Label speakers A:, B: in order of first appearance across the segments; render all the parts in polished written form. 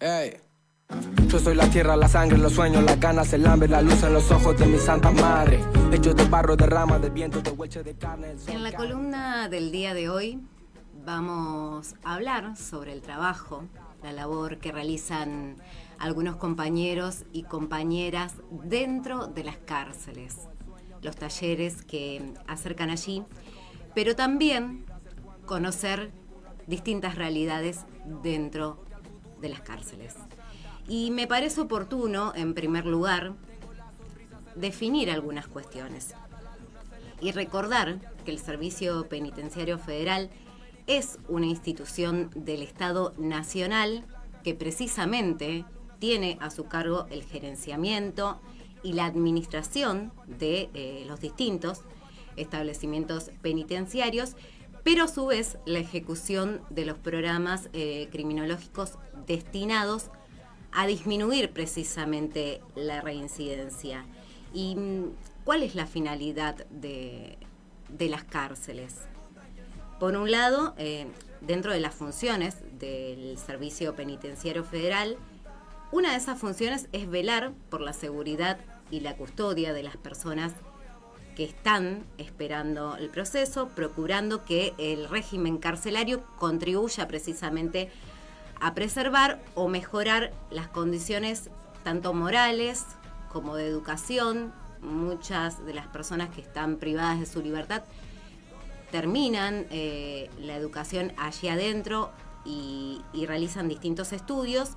A: Ey. Yo soy la tierra, la sangre, los sueños, las ganas, el hambre, la luz en los ojos de mi santa madre. Hechos de barro, de ramas, de viento, de hueche, de carne.
B: En la columna del día de hoy vamos a hablar sobre el trabajo, la labor que realizan algunos compañeros y compañeras dentro de las cárceles, los talleres que acercan allí, pero también conocer distintas realidades dentro de las cárceles. Y me parece oportuno, en primer lugar, definir algunas cuestiones y recordar que el Servicio Penitenciario Federal es una institución del Estado Nacional que precisamente tiene a su cargo el gerenciamiento y la administración de los distintos establecimientos penitenciarios, pero a su vez la ejecución de los programas criminológicos destinados a disminuir precisamente la reincidencia. ¿Y cuál es la finalidad de las cárceles? Por un lado, dentro de las funciones del Servicio Penitenciario Federal, una de esas funciones es velar por la seguridad y la custodia de las personas que están esperando el proceso, procurando que el régimen carcelario contribuya precisamente a preservar o mejorar las condiciones tanto morales como de educación. Muchas de las personas que están privadas de su libertad terminan la educación allí adentro y realizan distintos estudios,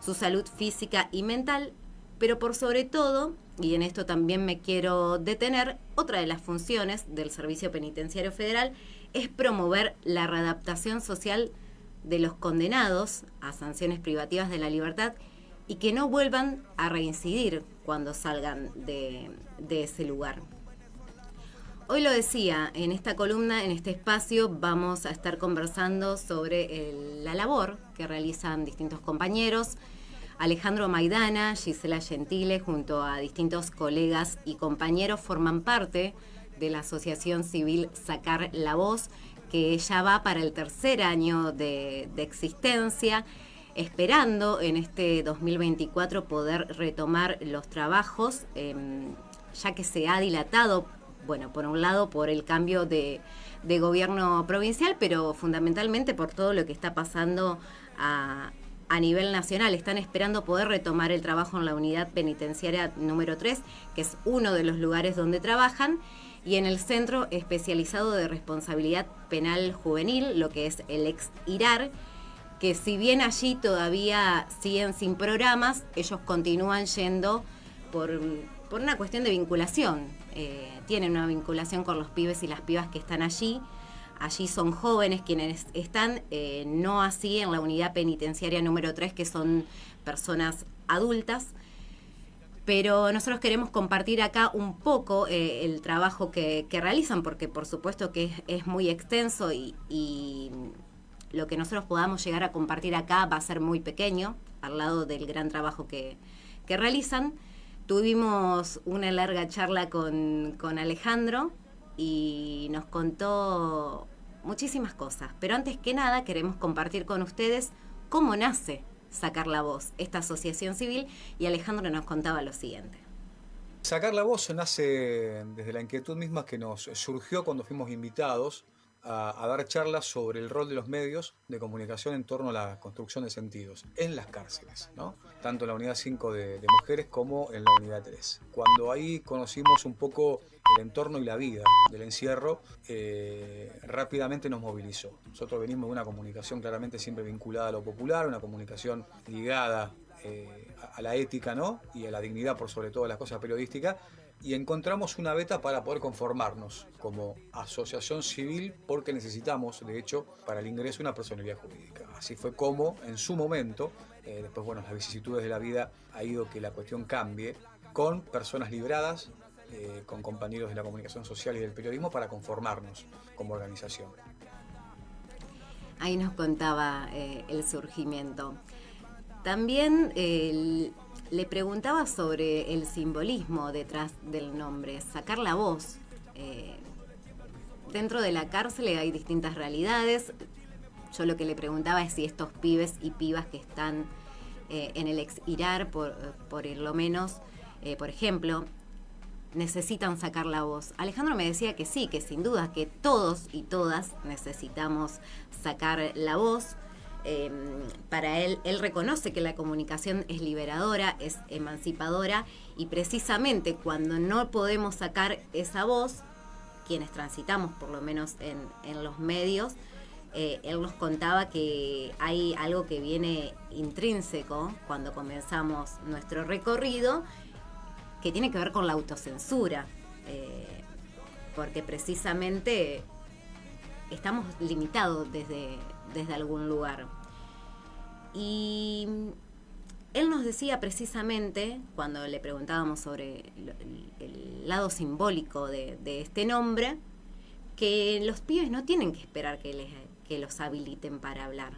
B: su salud física y mental, pero por sobre todo, y en esto también me quiero detener, otra de las funciones del Servicio Penitenciario Federal es promover la readaptación social de los condenados a sanciones privativas de la libertad y que no vuelvan a reincidir cuando salgan de ese lugar. Hoy lo decía, en esta columna, en este espacio, vamos a estar conversando sobre la labor que realizan distintos compañeros. Alejandro Maidana, Gisela Gentile, junto a distintos colegas y compañeros, forman parte de la Asociación Civil Sacar la Voz, que ya va para el tercer año de existencia, esperando en este 2024 poder retomar los trabajos, ya que se ha dilatado, bueno, por un lado por el cambio de gobierno provincial, pero fundamentalmente por todo lo que está pasando a nivel nacional. Están esperando poder retomar el trabajo en la unidad penitenciaria número 3, que es uno de los lugares donde trabajan, y en el Centro Especializado de Responsabilidad Penal Juvenil, lo que es el ex-IRAR, que si bien allí todavía siguen sin programas, ellos continúan yendo por una cuestión de vinculación. Tienen una vinculación con los pibes y las pibas que están allí. Allí son jóvenes quienes están, no así en la unidad penitenciaria número 3, que son personas adultas. Pero nosotros queremos compartir acá un poco el trabajo que realizan, porque por supuesto que es muy extenso y lo que nosotros podamos llegar a compartir acá va a ser muy pequeño, al lado del gran trabajo que realizan. Tuvimos una larga charla con Alejandro y nos contó muchísimas cosas. Pero antes que nada queremos compartir con ustedes cómo nace Sacar la Voz, esta asociación civil, y Alejandro nos contaba lo siguiente.
C: Sacar la Voz nace desde la inquietud misma que nos surgió cuando fuimos invitados a dar charlas sobre el rol de los medios de comunicación en torno a la construcción de sentidos en las cárceles, ¿no? Tanto en la unidad 5 de mujeres como en la unidad 3. Cuando ahí conocimos un poco el entorno y la vida del encierro, rápidamente nos movilizó. Nosotros venimos de una comunicación claramente siempre vinculada a lo popular, una comunicación ligada a la ética, ¿no? Y a la dignidad por sobre todas las cosas periodísticas, y encontramos una beta para poder conformarnos como asociación civil, porque necesitamos, de hecho, para el ingreso una personalidad jurídica. Así fue como, en su momento, después, bueno, las vicisitudes de la vida ha ido que la cuestión cambie, con personas liberadas, con compañeros de la comunicación social y del periodismo, para conformarnos como organización.
B: Ahí nos contaba el surgimiento. También le preguntaba sobre el simbolismo detrás del nombre, Sacar la Voz. Dentro de la cárcel hay distintas realidades. Yo lo que le preguntaba es si estos pibes y pibas que están en el ex-IRAR, por lo menos, por ejemplo, necesitan sacar la voz. Alejandro me decía que sí, que sin duda, que todos y todas necesitamos sacar la voz. Para él reconoce que la comunicación es liberadora, es emancipadora, y precisamente cuando no podemos sacar esa voz, quienes transitamos por lo menos en los medios, él nos contaba que hay algo que viene intrínseco cuando comenzamos nuestro recorrido, que tiene que ver con la autocensura, porque precisamente estamos limitados desde algún lugar. Y él nos decía precisamente, cuando le preguntábamos sobre el lado simbólico de este nombre, que los pibes no tienen que esperar que los habiliten para hablar.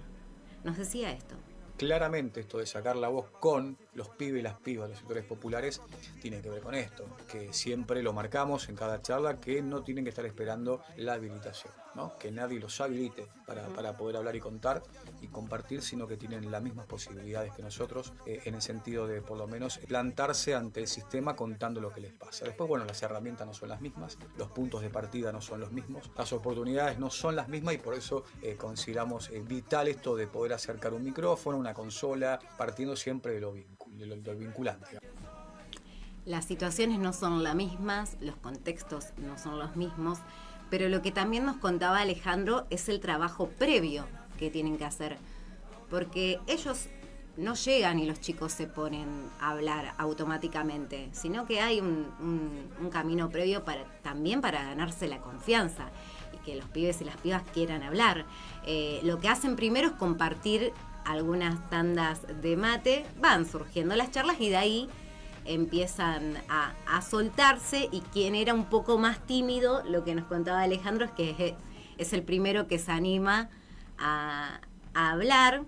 B: Nos decía esto.
C: Claramente esto de sacar la voz con los pibes y las pibas, los sectores populares, tiene que ver con esto, que siempre lo marcamos en cada charla, que no tienen que estar esperando la habilitación, ¿no? Que nadie los habilite para poder hablar y contar y compartir, sino que tienen las mismas posibilidades que nosotros, en el sentido de por lo menos plantarse ante el sistema contando lo que les pasa. Después, bueno, las herramientas no son las mismas, los puntos de partida no son los mismos, las oportunidades no son las mismas, y por eso consideramos vital esto de poder acercar un micrófono, una consola, partiendo siempre de lo vinculante.
B: Las situaciones no son las mismas, los contextos no son los mismos, pero lo que también nos contaba Alejandro es el trabajo previo que tienen que hacer, porque ellos no llegan y los chicos se ponen a hablar automáticamente, sino que hay un camino previo también para ganarse la confianza y que los pibes y las pibas quieran hablar. Lo que hacen primero es compartir algunas tandas de mate, van surgiendo las charlas y de ahí empiezan a soltarse, y quien era un poco más tímido, lo que nos contaba Alejandro, es que es el primero que se anima a hablar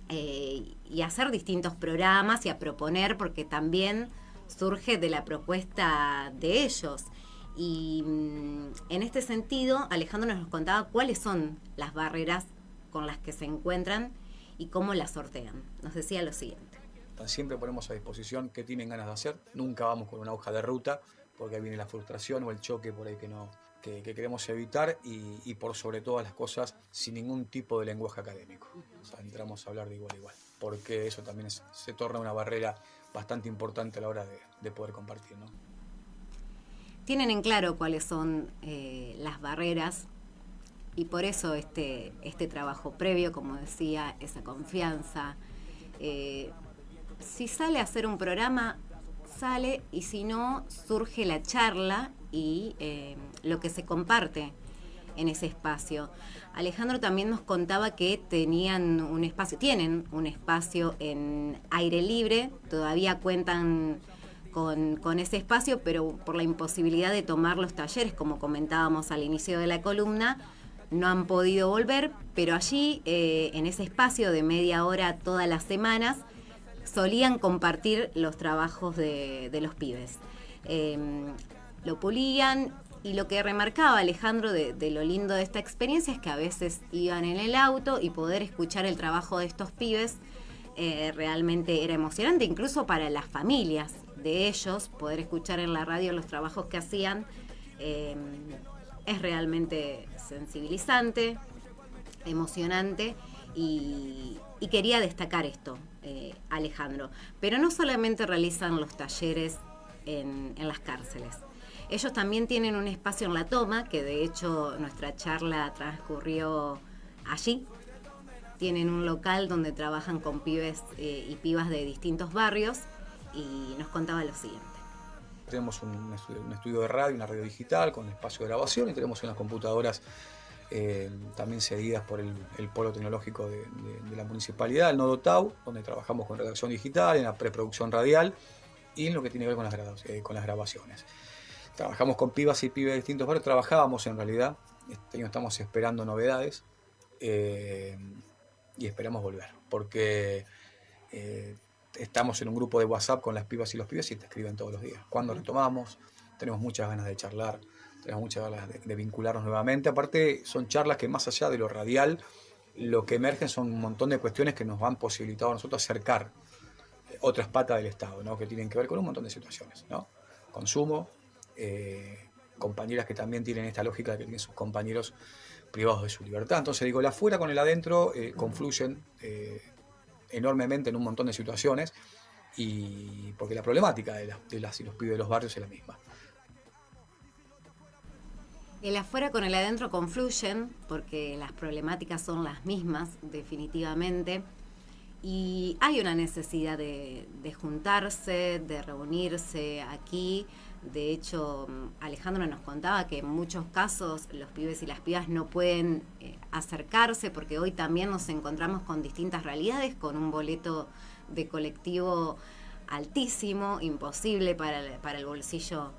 B: y a hacer distintos programas y a proponer, porque también surge de la propuesta de ellos. Y en este sentido, Alejandro nos contaba cuáles son las barreras con las que se encuentran y cómo las sortean. Nos decía lo siguiente.
C: Siempre ponemos a disposición qué tienen ganas de hacer, nunca vamos con una hoja de ruta, porque ahí viene la frustración o el choque por ahí que queremos evitar, y por sobre todas las cosas sin ningún tipo de lenguaje académico. O sea, entramos a hablar de igual a igual, porque eso también se torna una barrera bastante importante a la hora de poder compartir, ¿no?
B: Tienen en claro cuáles son las barreras, y por eso este trabajo previo, como decía, esa confianza. Si sale a hacer un programa, sale, y si no, surge la charla y lo que se comparte en ese espacio. Alejandro también nos contaba que tienen un espacio en aire libre, todavía cuentan con ese espacio, pero por la imposibilidad de tomar los talleres, como comentábamos al inicio de la columna, no han podido volver, pero allí, en ese espacio de media hora todas las semanas, solían compartir los trabajos de los pibes. Lo pulían, y lo que remarcaba Alejandro de lo lindo de esta experiencia es que a veces iban en el auto y poder escuchar el trabajo de estos pibes realmente era emocionante, incluso para las familias de ellos, poder escuchar en la radio los trabajos que hacían. Es realmente sensibilizante, emocionante, y quería destacar esto, Alejandro. Pero no solamente realizan los talleres en las cárceles. Ellos también tienen un espacio en La Toma, que de hecho nuestra charla transcurrió allí. Tienen un local donde trabajan con pibes y pibas de distintos barrios, y nos contaba lo siguiente.
C: Tenemos un estudio de radio, una radio digital con espacio de grabación, y tenemos unas computadoras también cedidas por el polo tecnológico de la municipalidad, el Nodo Tau, donde trabajamos con redacción digital, en la preproducción radial y en lo que tiene que ver con las grabaciones. Trabajamos con pibas y pibes de distintos barrios, trabajábamos en realidad, este año estamos esperando novedades y esperamos volver, porque estamos en un grupo de WhatsApp con las pibas y los pibes y te escriben todos los días. ¿Cuándo retomamos? Tenemos muchas ganas de charlar, tenemos muchas ganas de vincularnos nuevamente. Aparte, son charlas que más allá de lo radial, lo que emergen son un montón de cuestiones que nos han posibilitado a nosotros acercar otras patas del Estado, ¿no? Que tienen que ver con un montón de situaciones, ¿no? Consumo, compañeras que también tienen esta lógica de que tienen sus compañeros privados de su libertad. Entonces digo, el afuera con el adentro confluyen enormemente en un montón de situaciones, y porque la problemática de las y los pibes de los barrios es la misma.
B: El afuera con el adentro confluyen porque las problemáticas son las mismas, definitivamente, y hay una necesidad de juntarse, de reunirse aquí. De hecho, Alejandro nos contaba que en muchos casos los pibes y las pibas no pueden acercarse porque hoy también nos encontramos con distintas realidades, con un boleto de colectivo altísimo, imposible para el bolsillo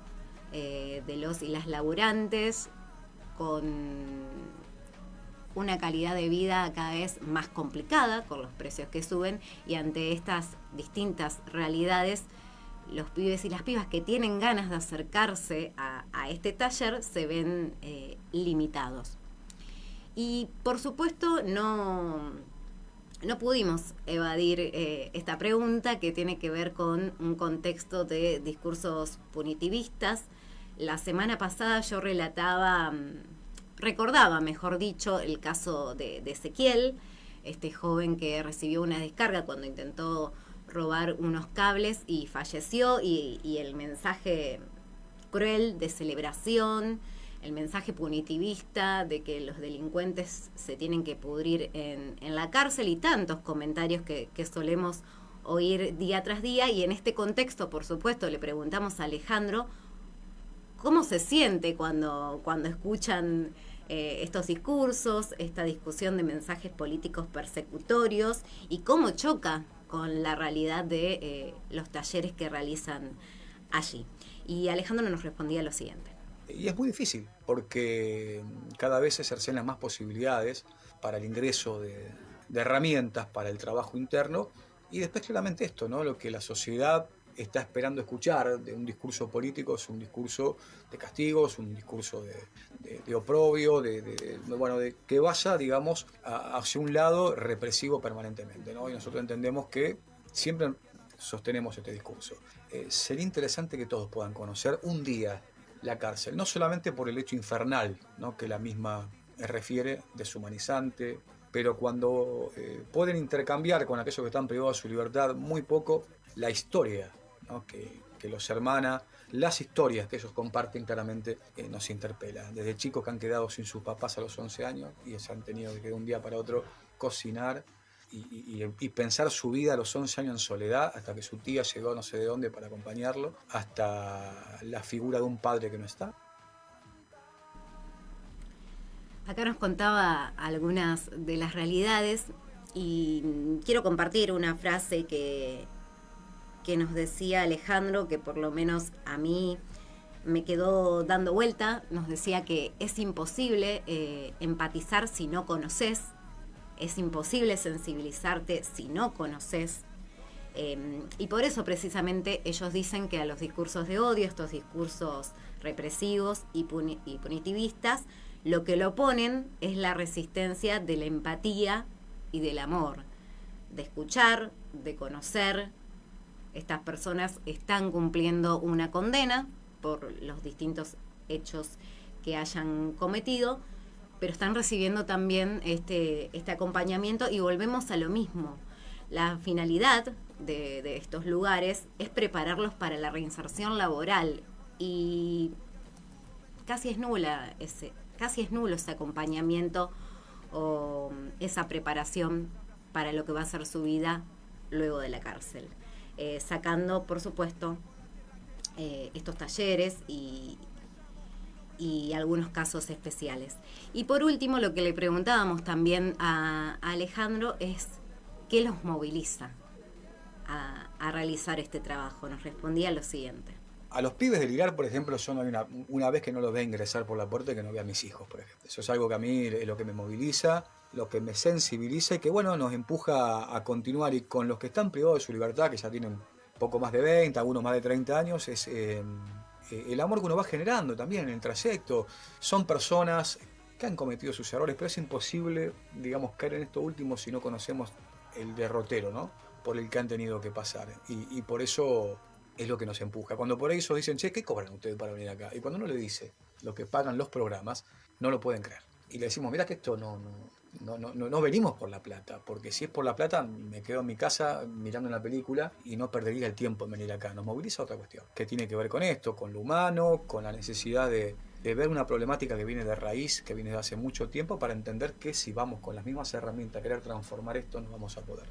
B: de los y las laburantes, con una calidad de vida cada vez más complicada con los precios que suben, y ante estas distintas realidades los pibes y las pibas que tienen ganas de acercarse a este taller se ven limitados. Y por supuesto no pudimos evadir esta pregunta, que tiene que ver con un contexto de discursos punitivistas. La semana pasada yo recordaba, mejor dicho, el caso de Ezequiel, este joven que recibió una descarga cuando intentó robar unos cables y falleció, y el mensaje cruel de celebración, el mensaje punitivista de que los delincuentes se tienen que pudrir en la cárcel, y tantos comentarios que solemos oír día tras día. Y en este contexto, por supuesto, le preguntamos a Alejandro cómo se siente cuando escuchan estos discursos, esta discusión de mensajes políticos persecutorios, y cómo choca con la realidad de los talleres que realizan allí. Y Alejandro nos respondía lo siguiente.
C: Y es muy difícil, porque cada vez se cercenan más posibilidades para el ingreso de herramientas para el trabajo interno, y después claramente esto, ¿no? Lo que la sociedad está esperando escuchar de un discurso político es un discurso de castigos, un discurso de oprobio, de que vaya, digamos, hacia un lado represivo permanentemente, ¿no? Y nosotros entendemos que siempre sostenemos este discurso. Sería interesante que todos puedan conocer un día la cárcel, no solamente por el hecho infernal, ¿no?, que la misma refiere, deshumanizante, pero cuando pueden intercambiar con aquellos que están privados de su libertad muy poco la historia, ¿no?, que los hermana, las historias que ellos comparten claramente nos interpelan. Desde chicos que han quedado sin sus papás a los 11 años y se han tenido que de un día para otro cocinar y pensar su vida a los 11 años en soledad, hasta que su tía llegó no sé de dónde para acompañarlo, hasta la figura de un padre que no está.
B: Acá nos contaba algunas de las realidades, y quiero compartir una frase que nos decía Alejandro, que por lo menos a mí me quedó dando vuelta. Nos decía que es imposible empatizar si no conoces, es imposible sensibilizarte si no conoces, y por eso precisamente ellos dicen que a los discursos de odio, estos discursos represivos y punitivistas, lo que lo oponen es la resistencia de la empatía y del amor, de escuchar, de conocer. Estas personas están cumpliendo una condena por los distintos hechos que hayan cometido, pero están recibiendo también este acompañamiento, y volvemos a lo mismo. La finalidad de estos lugares es prepararlos para la reinserción laboral, y casi es nulo ese acompañamiento o esa preparación para lo que va a ser su vida luego de la cárcel. Sacando, por supuesto, estos talleres y algunos casos especiales. Y por último, lo que le preguntábamos también a Alejandro es ¿qué los moviliza a realizar este trabajo? Nos respondía lo siguiente.
C: A los pibes del IRAR, por ejemplo, yo no hay una vez que no los vea ingresar por la puerta que no vea a mis hijos, por ejemplo. Eso es algo que a mí es lo que me moviliza, lo que me sensibiliza y que, bueno, nos empuja a continuar. Y con los que están privados de su libertad, que ya tienen poco más de 20, algunos más de 30 años, es el amor que uno va generando también en el trayecto. Son personas que han cometido sus errores, pero es imposible, digamos, caer en esto último si no conocemos el derrotero, ¿no? Por el que han tenido que pasar. Y por eso es lo que nos empuja. Cuando por ahí ellos dicen, che, ¿qué cobran ustedes para venir acá? Y cuando uno le dice lo que pagan los programas, no lo pueden creer. Y le decimos, mira que esto no venimos por la plata, porque si es por la plata me quedo en mi casa mirando una película y no perdería el tiempo en venir acá. Nos moviliza otra cuestión, que tiene que ver con esto, con lo humano, con la necesidad de ver una problemática que viene de raíz, que viene de hace mucho tiempo, para entender que si vamos con las mismas herramientas a querer transformar esto, no vamos a poder.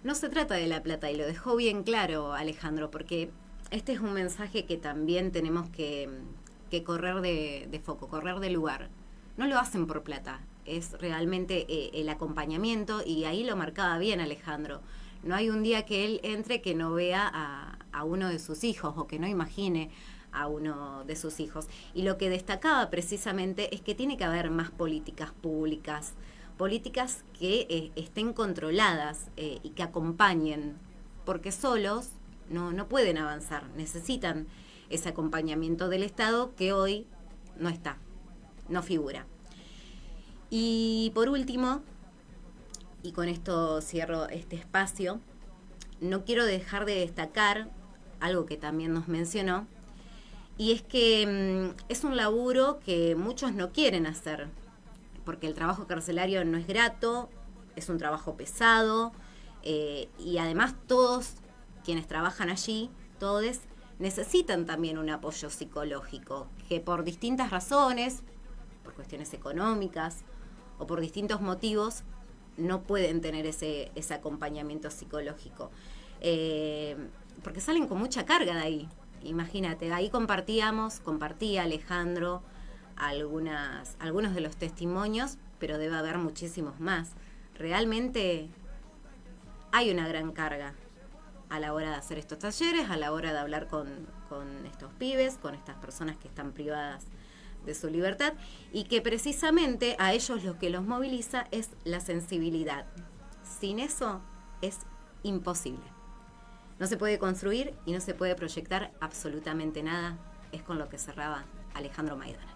B: No se trata de la plata, y lo dejó bien claro Alejandro, porque este es un mensaje que también tenemos que correr de foco, correr de lugar. No lo hacen por plata, es realmente el acompañamiento, y ahí lo marcaba bien Alejandro. No hay un día que él entre que no vea a uno de sus hijos, o que no imagine a uno de sus hijos. Y lo que destacaba precisamente es que tiene que haber más políticas públicas, políticas que estén controladas y que acompañen, porque solos no pueden avanzar, necesitan ese acompañamiento del Estado que hoy no está, no figura. Y por último, y con esto cierro este espacio, no quiero dejar de destacar algo que también nos mencionó, y es que es un laburo que muchos no quieren hacer, porque el trabajo carcelario no es grato, es un trabajo pesado, y además todos quienes trabajan allí, todos, necesitan también un apoyo psicológico, que por distintas razones, por cuestiones económicas o por distintos motivos, no pueden tener ese acompañamiento psicológico, porque salen con mucha carga de ahí. Imagínate, ahí compartía Alejandro algunos de los testimonios, pero debe haber muchísimos más. Realmente hay una gran carga a la hora de hacer estos talleres, a la hora de hablar con estos pibes, con estas personas que están privadas de su libertad, y que precisamente a ellos lo que los moviliza es la sensibilidad. Sin eso es imposible. No se puede construir y no se puede proyectar absolutamente nada. Es con lo que cerraba Alejandro Maidana.